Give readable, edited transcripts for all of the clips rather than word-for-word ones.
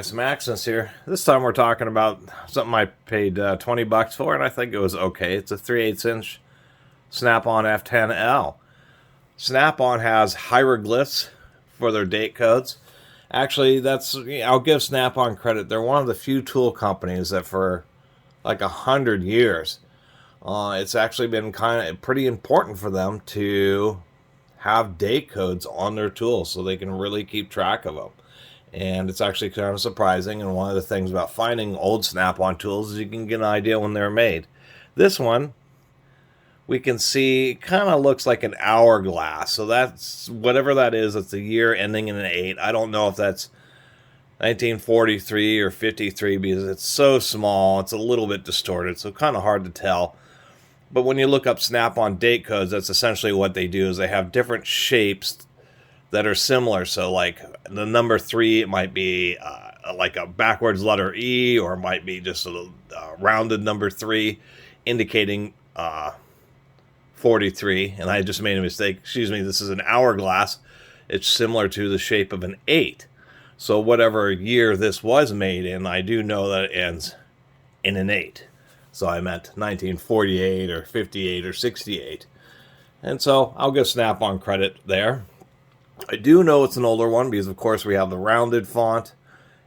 guys, Maximus here. This time we're talking about something I paid 20 bucks for, and I think it was okay. It's a 3/8 inch Snap-on F10L. Snap-on has hieroglyphs for their date codes. Actually, I'll give Snap-on credit. They're one of the few tool companies that for like 100 years, it's actually been kind of pretty important for them to have date codes on their tools so they can really keep track of them. And it's actually kind of surprising, and one of the things about finding old Snap-on tools is you can get an idea when they're made. This one, we can see, kind of looks like an hourglass. So that's, whatever that is, it's the year ending in an 8. I don't know if that's 1943 or 53 because it's so small, it's a little bit distorted, so kind of hard to tell. But when you look up Snap-on date codes, that's essentially what they do, is they have different shapes that are similar. So like the number 3, it might be like a backwards letter E, or it might be just a rounded number 3 indicating 43. And I just made a mistake. Excuse me, this is an hourglass. It's similar to the shape of an 8. So whatever year this was made in, I do know that it ends in an 8. So I meant 1948 or 58 or 68. And so I'll give Snap-on credit there. I do know it's an older one because, of course, we have the rounded font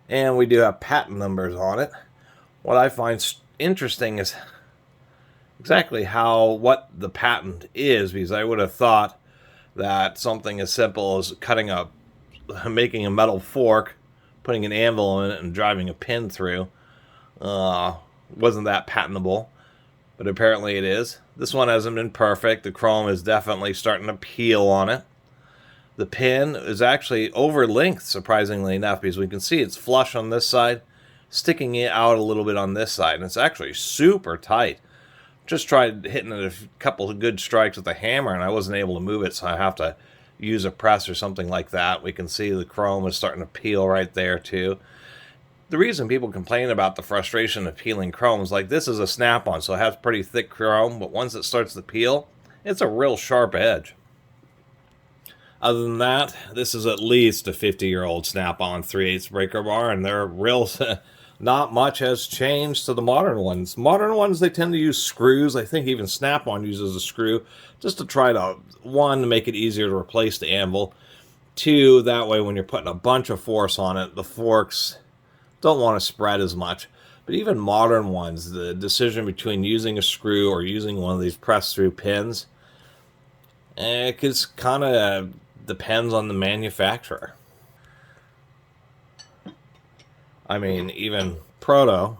and we do have patent numbers on it. What I find interesting is exactly what the patent is, because I would have thought that something as simple as making a metal fork, putting an anvil in it, and driving a pin through wasn't that patentable, but apparently it is. This one hasn't been perfect. The chrome is definitely starting to peel on it. The pin is actually over length, surprisingly enough, because we can see it's flush on this side, sticking it out a little bit on this side, and it's actually super tight. Just tried hitting it a couple of good strikes with a hammer, and I wasn't able to move it, so I have to use a press or something like that. We can see the chrome is starting to peel right there, too. The reason people complain about the frustration of peeling chrome is like, this is a Snap-on, so it has pretty thick chrome, but once it starts to peel, it's a real sharp edge. Other than that, this is at least a 50-year-old Snap-on 3/8 breaker bar, and they're real. Not much has changed to the modern ones. Modern ones, they tend to use screws. I think even Snap-on uses a screw just to try to, 1, to make it easier to replace the anvil. 2, that way when you're putting a bunch of force on it, the forks don't want to spread as much. But even modern ones, the decision between using a screw or using one of these press-through pins, it just kind of depends on the manufacturer. I mean, even Proto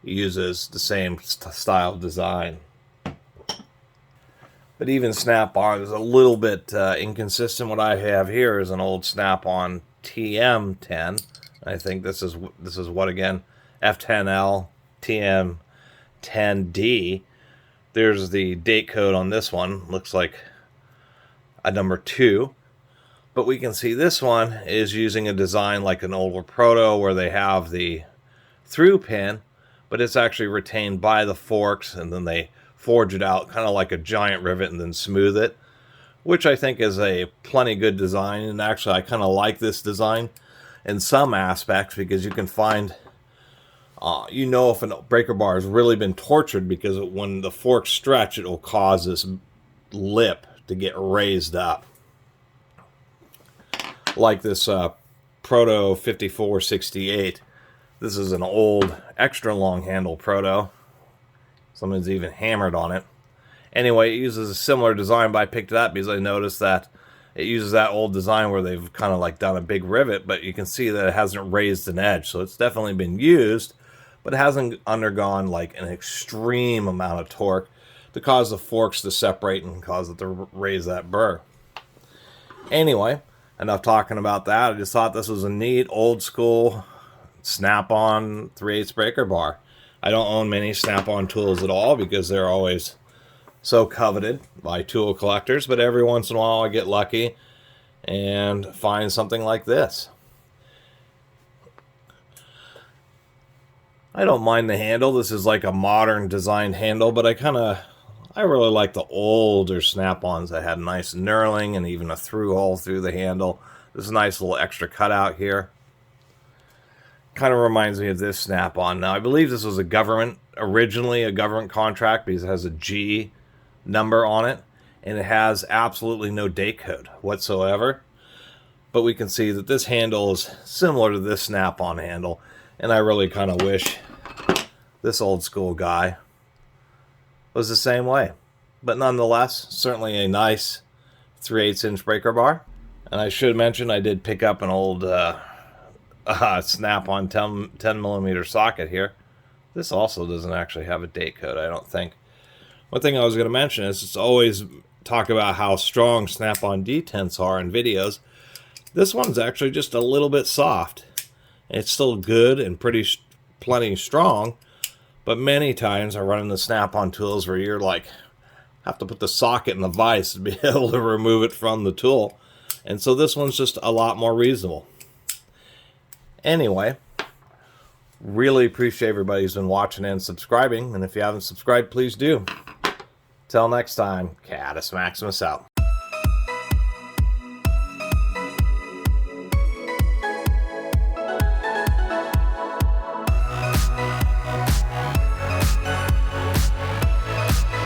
uses the same style design. But even Snap-on is a little bit inconsistent. What I have here is an old Snap-on TM10. I think this is what again? F10L TM10D. There's the date code on this one. Looks like a number 2. But we can see this one is using a design like an older Proto where they have the through pin, but it's actually retained by the forks, and then they forge it out kind of like a giant rivet and then smooth it, which I think is a plenty good design. And actually I kind of like this design in some aspects, because you can find if a breaker bar has really been tortured, because when the forks stretch, it will cause this lip to get raised up. Like this Proto 5468. This is an old, extra long handle Proto. Someone's even hammered on it. Anyway, it uses a similar design, but I picked it up because I noticed that it uses that old design where they've kind of like done a big rivet, but you can see that it hasn't raised an edge. So it's definitely been used, but it hasn't undergone like an extreme amount of torque to cause the forks to separate and cause it to raise that burr. Anyway, enough talking about that. I just thought this was a neat, old school Snap-on 3/8 breaker bar. I don't own many Snap-on tools at all because they're always so coveted by tool collectors, but every once in a while I get lucky and find something like this. I don't mind the handle. This is like a modern designed handle, but I really like the older Snap-ons that had a nice knurling and even a through hole through the handle. There's a nice little extra cutout here. kind of reminds me of this Snap-on. Now, I believe this was originally a government contract, because it has a G number on it, and it has absolutely no date code whatsoever. But we can see that this handle is similar to this Snap-on handle, and I really kind of wish this old school guy was the same way. But nonetheless, certainly a nice 3/8 inch breaker bar. And I should mention I did pick up an old Snap-on 10 millimeter socket here. This also doesn't actually have a date code, I don't think. One thing I was going to mention is it's always talk about how strong Snap-on detents are in videos. This one's actually just a little bit soft. It's still good and plenty strong, but many times I run into Snap-on tools where you're like, have to put the socket in the vise to be able to remove it from the tool. And so this one's just a lot more reasonable. Anyway, really appreciate everybody who's been watching and subscribing. And if you haven't subscribed, please do. Till next time, Catus Maximus out.